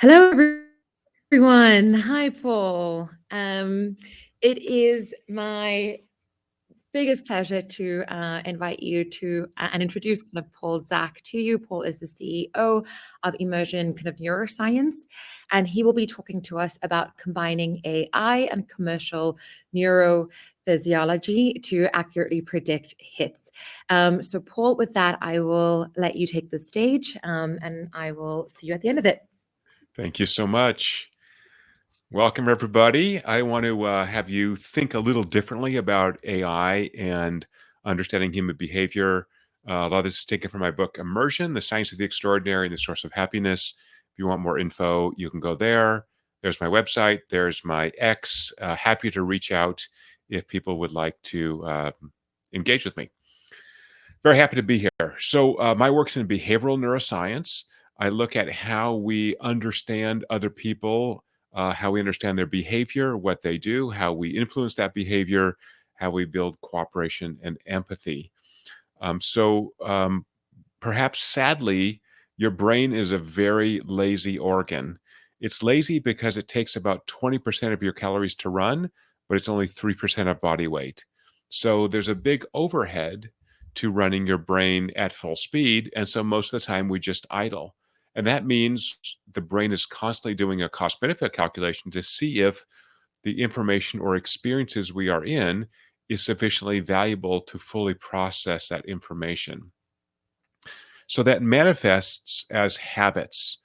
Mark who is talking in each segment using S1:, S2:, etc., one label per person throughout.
S1: Hello, everyone. Hi, Paul. It is my biggest pleasure to invite you to and introduce kind of Paul Zak to you. Paul is the CEO of Immersion Neuroscience, and he will be talking to us about combining AI and commercial neurophysiology to accurately predict hits. So, Paul, with that, I will let you take the stage, and I will see you at the end of it.
S2: Thank you so much. Welcome, everybody. I want to have you think a little differently about AI and understanding human behavior. A lot of this is taken from my book, Immersion, The Science of the Extraordinary and the Source of Happiness. If you want more info, you can go there. There's my website. There's my X. Happy to reach out if people would like to engage with me. Very happy to be here. So my work's in behavioral neuroscience. I look at how we understand other people, how we understand their behavior, what they do, how we influence that behavior, how we build cooperation and empathy. So perhaps sadly, your brain is a very lazy organ. It's lazy because it takes about 20% of your calories to run, but it's only 3% of body weight. So there's a big overhead to running your brain at full speed. And so most of the time we just idle. And that means the brain is constantly doing a cost benefit calculation to see if the information or experiences we are in is sufficiently valuable to fully process that information. So that manifests as habits.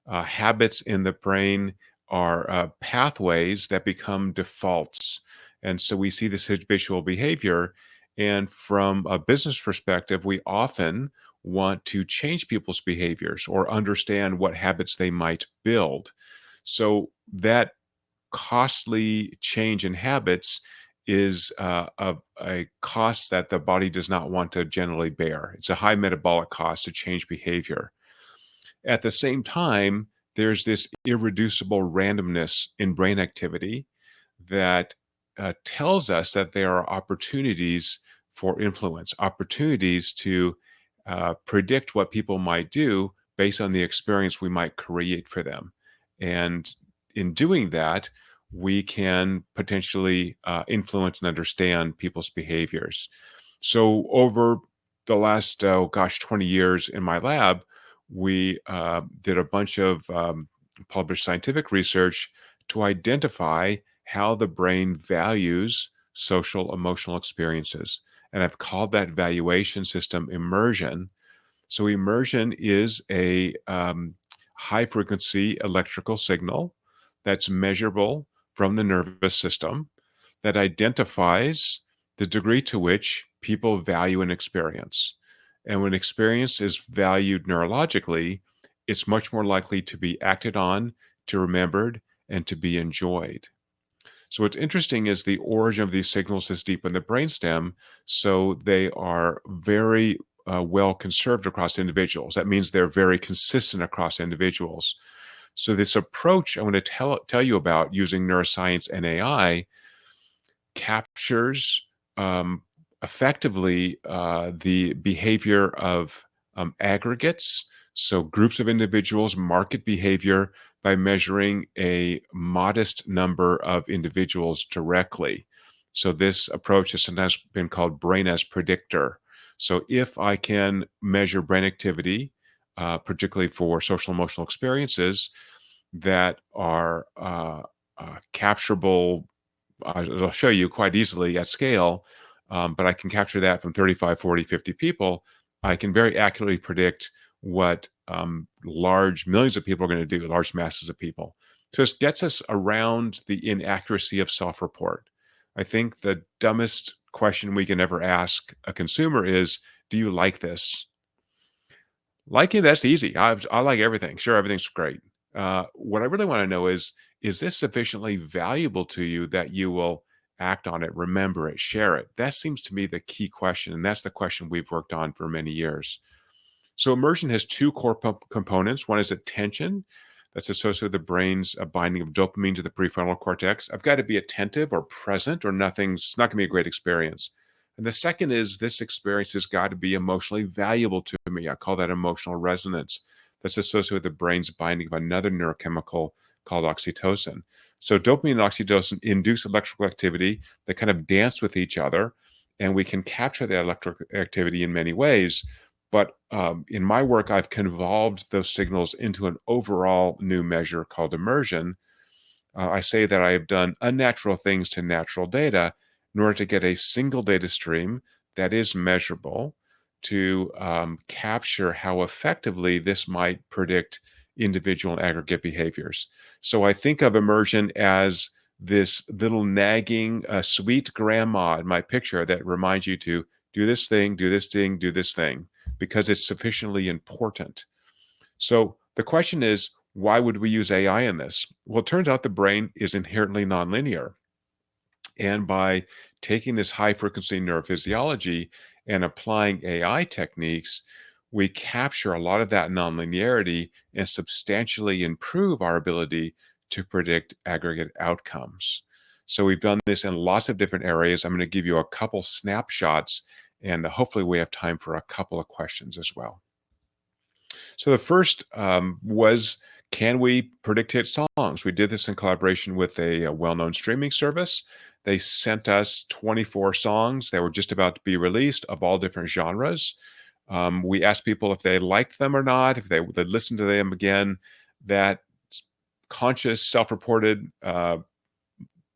S2: Habits in the brain are pathways that become defaults. And so we see this habitual behavior. And from a business perspective, we often want to change people's behaviors or understand what habits they might build. So that costly change in habits is a cost that the body does not want to generally bear. It's a high metabolic cost to change behavior. At the same time, there's this irreducible randomness in brain activity that tells us that there are opportunities for influence, opportunities to predict what people might do based on the experience we might create for them. And in doing that, we can potentially influence and understand people's behaviors. So over the last, 20 years in my lab, we did a bunch of published scientific research to identify how the brain values social emotional experiences. And I've called that valuation system immersion. So, immersion is a high frequency electrical signal that's measurable from the nervous system that identifies the degree to which people value an experience. And when experience is valued neurologically, it's much more likely to be acted on, to remembered, and to be enjoyed. So what's interesting is the origin of these signals is deep in the brainstem, so they are very well conserved across individuals. That means they're very consistent across individuals. So this approach I want to tell you about using neuroscience and AI captures effectively the behavior of aggregates, so groups of individuals, market behavior by measuring a modest number of individuals directly. So this approach has sometimes been called brain as predictor. So if I can measure brain activity, particularly for social emotional experiences that are capturable, I'll show you quite easily at scale, but I can capture that from 35, 40, 50 people. I can very accurately predict what large millions of people are going to do, large masses of people. So this gets us around the inaccuracy of self-report. I think the dumbest question we can ever ask a consumer is, do you like this? Liking, that's easy. I like everything. Sure, everything's great. What I really want to know is this sufficiently valuable to you that you will act on it, remember it, share it? That seems to me the key question, and that's the question we've worked on for many years. So immersion has two core components. One is attention. That's associated with the brain's binding of dopamine to the prefrontal cortex. I've got to be attentive or present, or it's not going to be a great experience. And the second is this experience has got to be emotionally valuable to me. I call that emotional resonance. that's associated with the brain's binding of another neurochemical called oxytocin. So dopamine and oxytocin induce electrical activity that kind of dance with each other, and we can capture that electrical activity in many ways. But in my work, I've convolved those signals into an overall new measure called immersion. I say that I have done unnatural things to natural data in order to get a single data stream that is measurable to capture how effectively this might predict individual and aggregate behaviors. So I think of immersion as this little nagging, sweet grandma in my picture that reminds you to do this thing, do this thing, do this thing, because it's sufficiently important. So the question is, why would we use AI in this? Well, it turns out the brain is inherently nonlinear. And by taking this high frequency neurophysiology and applying AI techniques, we capture a lot of that nonlinearity and substantially improve our ability to predict aggregate outcomes. So we've done this in lots of different areas. I'm going to give you a couple snapshots, and hopefully we have time for a couple of questions as well. So the first was, can we predict hit songs? We did this in collaboration with a well-known streaming service. They sent us 24 songs that were just about to be released of all different genres. We asked people if they liked them or not, if they would listen to them again. That conscious, self-reported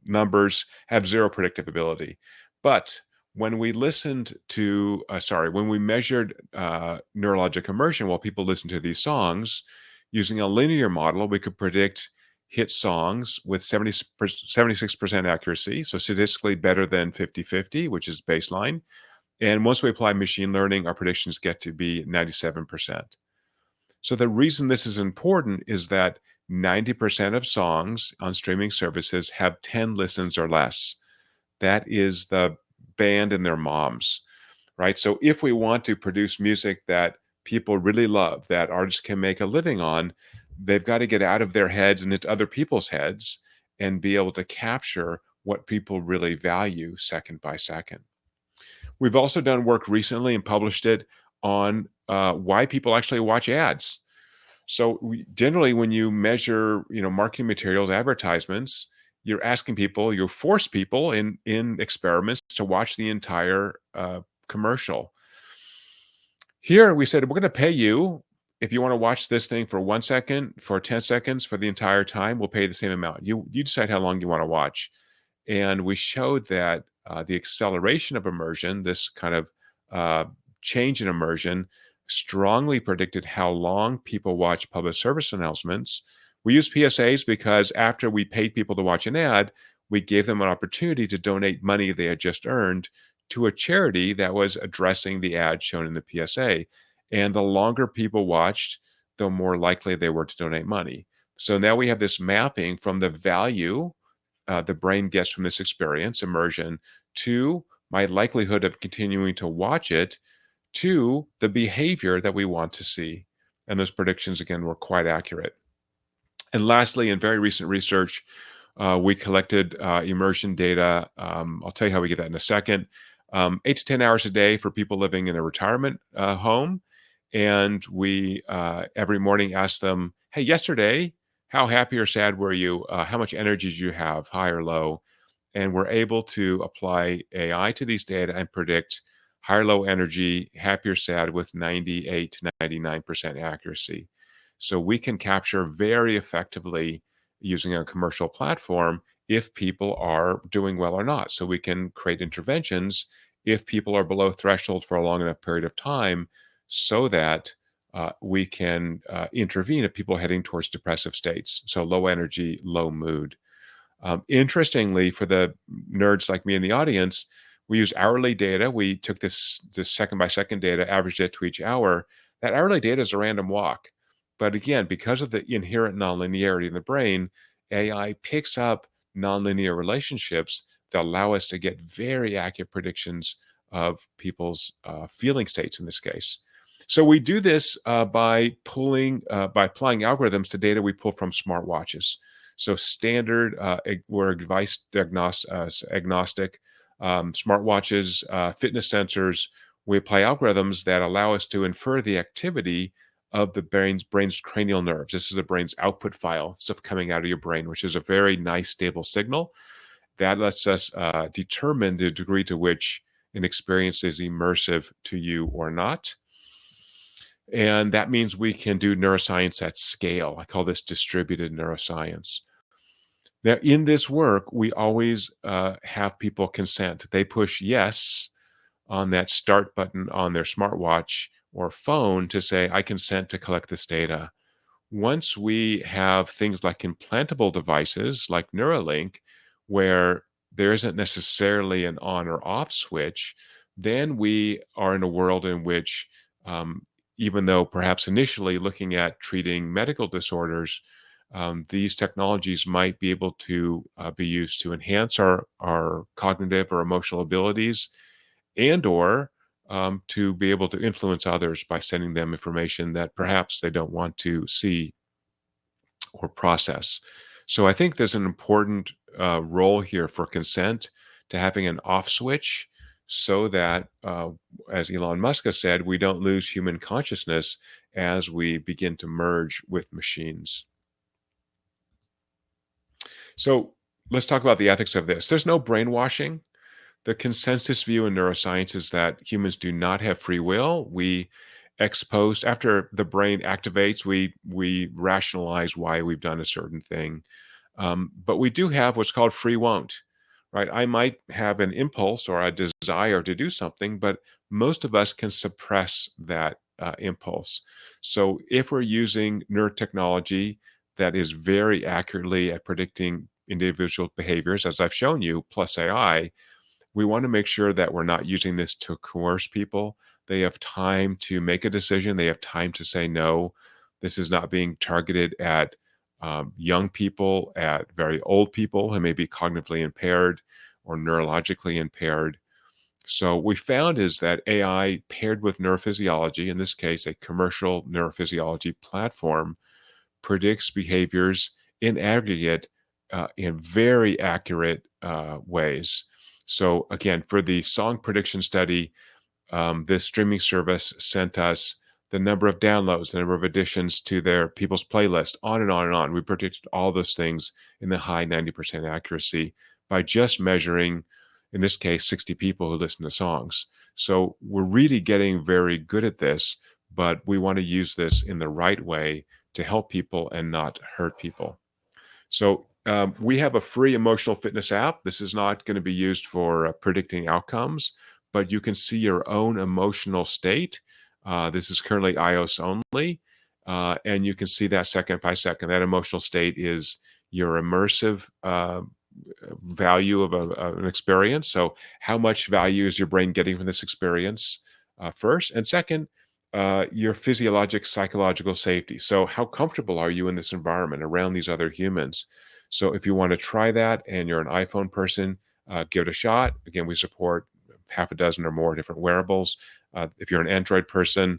S2: numbers have zero predictive ability. But when we when we measured neurologic immersion while people listened to these songs, using a linear model, we could predict hit songs with 76% accuracy, so statistically better than 50-50, which is baseline. And once we apply machine learning, our predictions get to be 97%. So the reason this is important is that 90% of songs on streaming services have 10 listens or less. That is the band and their moms, right? So if we want to produce music that people really love, that artists can make a living on, they've got to get out of their heads and into other people's heads and be able to capture what people really value second by second. We've also done work recently and published it on why people actually watch ads. So generally, when you measure, marketing materials, advertisements, you're asking people, you force people in experiments to watch the entire commercial. Here, we said we're going to pay you if you want to watch this thing for 1 second, for 10 seconds, for the entire time. We'll pay you the same amount. You decide how long you want to watch, and we showed that the acceleration of immersion, this kind of change in immersion, strongly predicted how long people watch public service announcements. We used PSAs because after we paid people to watch an ad, we gave them an opportunity to donate money they had just earned to a charity that was addressing the ad shown in the PSA. And the longer people watched, the more likely they were to donate money. So now we have this mapping from the value the brain gets from this experience, immersion, to my likelihood of continuing to watch it, to the behavior that we want to see. And those predictions, again, were quite accurate. And lastly, in very recent research, we collected immersion data. I'll tell you how we get that in a second. 8 to 10 hours a day for people living in a retirement home. And we every morning ask them, hey, yesterday, how happy or sad were you? How much energy did you have, high or low? And we're able to apply AI to these data and predict high or low energy, happy or sad with 98 to 99% accuracy. So we can capture very effectively using a commercial platform if people are doing well or not. So we can create interventions if people are below threshold for a long enough period of time so that we can intervene if people are heading towards depressive states. So low energy, low mood. Interestingly, for the nerds like me in the audience, we use hourly data. We took this second by second data, averaged it to each hour. That hourly data is a random walk. But again, because of the inherent nonlinearity in the brain, AI picks up nonlinear relationships that allow us to get very accurate predictions of people's feeling states in this case. So we do this by applying algorithms to data we pull from smartwatches. So standard, we're device agnostic, smartwatches, fitness sensors. We apply algorithms that allow us to infer the activity of the brain's cranial nerves. This is the brain's output file, stuff coming out of your brain, which is a very nice, stable signal that lets us determine the degree to which an experience is immersive to you or not. And that means we can do neuroscience at scale. I call this distributed neuroscience. Now, in this work, we always have people consent. They push yes on that start button on their smartwatch or phone to say, I consent to collect this data. Once we have things like implantable devices like Neuralink, where there isn't necessarily an on or off switch, then we are in a world in which, um, even though perhaps initially looking at treating medical disorders, these technologies might be able to be used to enhance our cognitive or emotional abilities and or to be able to influence others by sending them information that perhaps they don't want to see or process. So I think there's an important role here for consent to having an off switch so that, as Elon Musk has said, we don't lose human consciousness as we begin to merge with machines. So let's talk about the ethics of this. There's no brainwashing. The consensus view in neuroscience is that humans do not have free will. We expose after the brain activates, we rationalize why we've done a certain thing. But we do have what's called free won't, right? I might have an impulse or a desire to do something, but most of us can suppress that impulse. So if we're using neurotechnology that is very accurately at predicting individual behaviors, as I've shown you, plus AI, we want to make sure that we're not using this to coerce people. They have time to make a decision. They have time to say no. This is not being targeted at young people, at very old people who may be cognitively impaired or neurologically impaired. So what we found is that AI paired with neurophysiology, in this case, a commercial neurophysiology platform, predicts behaviors in aggregate in very accurate ways. So again, for the song prediction study, this streaming service sent us the number of downloads, the number of additions to their people's playlist, on and on and on. We predicted all those things in the high 90% accuracy by just measuring, in this case, 60 people who listen to songs. So we're really getting very good at this, but we want to use this in the right way to help people and not hurt people. So we have a free emotional fitness app. This is not going to be used for predicting outcomes, but you can see your own emotional state. This is currently iOS only, and you can see that second by second. That emotional state is your immersive value of an experience. So how much value is your brain getting from this experience first? And second, your physiologic, psychological safety. So how comfortable are you in this environment around these other humans? So if you want to try that and you're an iPhone person, give it a shot. Again, we support half a dozen or more different wearables. If you're an Android person,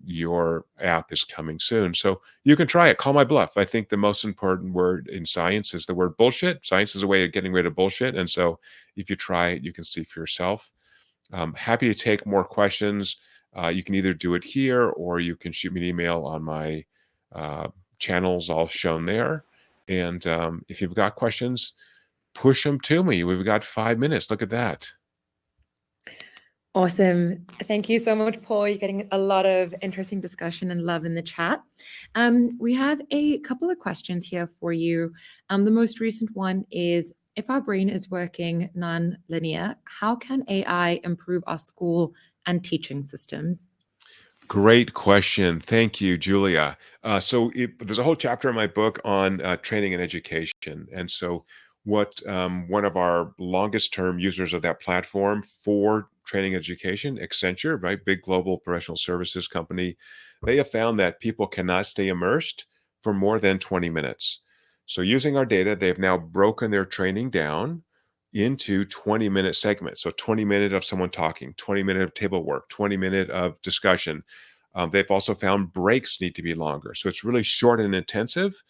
S2: your app is coming soon. So you can try it. Call my bluff. I think the most important word in science is the word bullshit. Science is a way of getting rid of bullshit. And so if you try it, you can see for yourself. Happy to take more questions. You can either do it here or you can shoot me an email on my channels all shown there. And if you've got questions, push them to me. We've got 5 minutes. Look at that.
S1: Awesome. Thank you so much, Paul. You're getting a lot of interesting discussion and love in the chat. We have a couple of questions here for you. The most recent one is, if our brain is working non-linear, how can AI improve our school and teaching systems?
S2: Great question. Thank you, Julia. There's a whole chapter in my book on training and education. And so, what one of our longest term users of that platform for training and education, Accenture, right, big global professional services company, they have found that people cannot stay immersed for more than 20 minutes. So, using our data, they've now broken their training down into 20-minute segments. So 20 minutes of someone talking, 20 minutes of table work, 20 minutes of discussion. They've also found breaks need to be longer. So it's really short and intensive.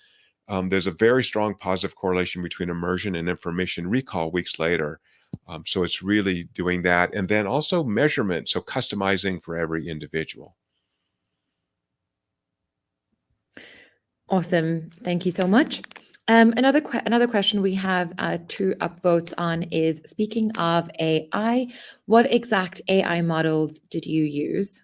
S2: There's a very strong positive correlation between immersion and information recall weeks later. So it's really doing that. And then also measurement, so customizing for every individual.
S1: Awesome. Thank you so much. Another question we have two upvotes on is, speaking of AI, what exact AI models did you use?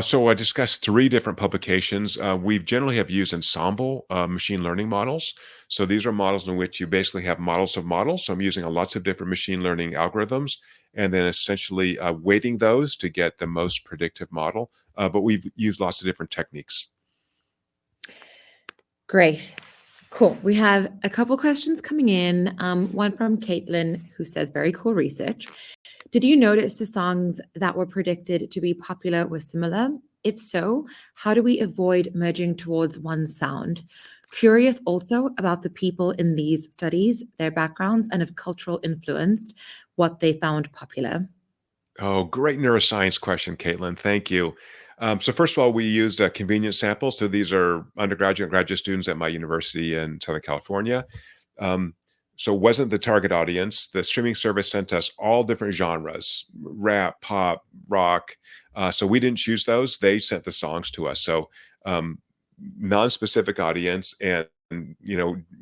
S2: So I discussed three different publications. We generally have used ensemble machine learning models. So these are models in which you basically have models of models. So I'm using lots of different machine learning algorithms and then essentially weighting those to get the most predictive model. But we've used lots of different techniques.
S1: Great. Cool. We have a couple questions coming in. One from Caitlin, who says, very cool research. Did you notice the songs that were predicted to be popular were similar? If so, how do we avoid merging towards one sound? Curious also about the people in these studies, their backgrounds, and if cultural influenced what they found popular.
S2: Oh, great neuroscience question, Caitlin. Thank you. So first of all, we used convenience samples. So these are undergraduate and graduate students at my university in Southern California. Um, so it wasn't the target audience. The streaming service sent us all different genres: rap, pop, rock. So we didn't choose those. They sent the songs to us. So um, non-specific audience and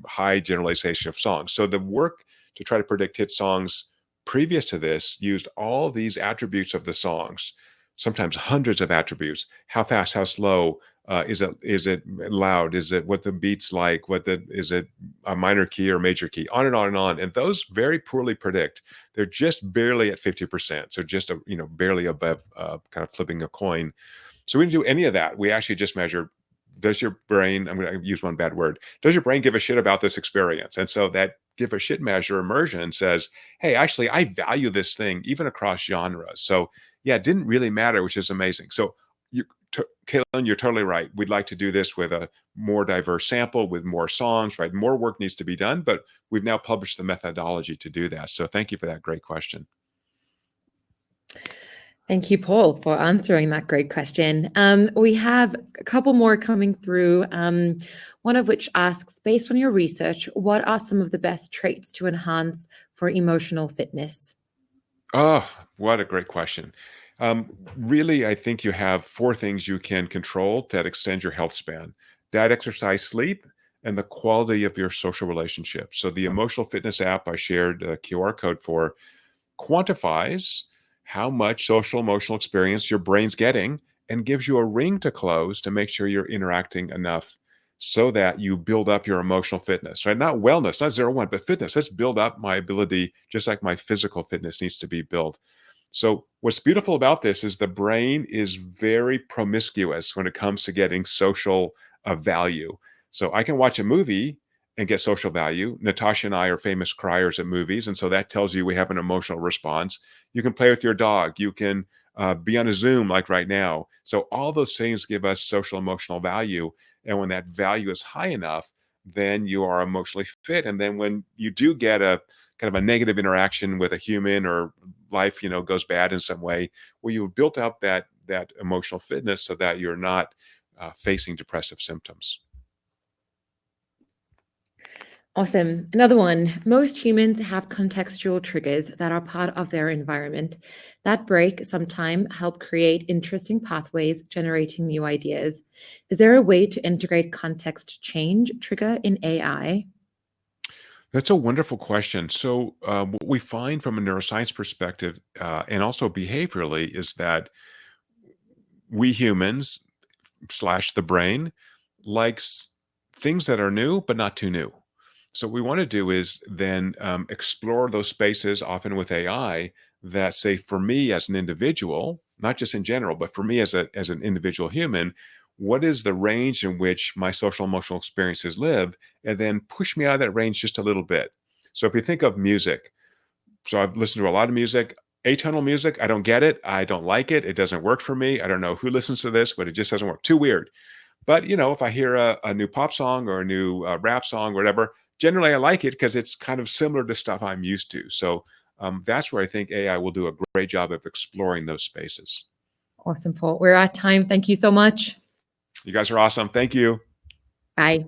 S2: high generalization of songs. So the work to try to predict hit songs previous to this used all these attributes of the songs, sometimes hundreds of attributes: how fast, how slow, is it loud, is it what the beat's like, is it a minor key or major key, on and on and on. And those very poorly predict. They're just barely at 50%, so just barely above kind of flipping a coin. So we didn't do any of that. We actually just measured, does your brain, I'm going to use one bad word, does your brain give a shit about this experience? And so that give a shit measure, immersion, says, hey, actually, I value this thing even across genres. So yeah, it didn't really matter, which is amazing. So Caitlin, you're totally right. We'd like to do this with a more diverse sample, with more songs, right? More work needs to be done, but we've now published the methodology to do that. So thank you for that great question.
S1: Thank you, Paul, for answering that great question. We have a couple more coming through, one of which asks, based on your research, what are some of the best traits to enhance for emotional fitness?
S2: Oh, what a great question. Really, I think you have four things you can control that extend your health span: diet, exercise, sleep, and the quality of your social relationships. So the emotional fitness app I shared a QR code for quantifies how much social emotional experience your brain's getting and gives you a ring to close to make sure you're interacting enough so that you build up your emotional fitness, right? Not wellness, not 0-1, but fitness. Let's build up my ability, just like my physical fitness needs to be built. So what's beautiful about this is the brain is very promiscuous when it comes to getting social value. So I can watch a movie and get social value. Natasha and I are famous criers at movies, and so that tells you we have an emotional response. You can play with your dog. You can be on a Zoom like right now. So all those things give us social emotional value. And when that value is high enough, then you are emotionally fit. And then when you do get a kind of a negative interaction with a human, or life goes bad in some way, well, you've built up that emotional fitness so that you're not facing depressive symptoms.
S1: Awesome. Another one. Most humans have contextual triggers that are part of their environment. That break sometimes help create interesting pathways, generating new ideas. Is there a way to integrate context change trigger in AI?
S2: That's a wonderful question. So what we find from a neuroscience perspective, and also behaviorally, is that we humans slash the brain likes things that are new but not too new. So what we want to do is then explore those spaces, often with AI, that say, for me as an individual, not just in general, but for me as an individual human, what is the range in which my social emotional experiences live, and then push me out of that range just a little bit. So if you think of music, so I've listened to a lot of music. Atonal music, I don't get it. I don't like it. It doesn't work for me. I don't know who listens to this, but it just doesn't work. Too weird. But if I hear a new pop song or a new rap song or whatever, generally I like it because it's kind of similar to stuff I'm used to. So that's where I think AI will do a great job of exploring those spaces.
S1: Awesome, Paul. We're at time. Thank you so much.
S2: You guys are awesome. Thank you.
S1: Bye.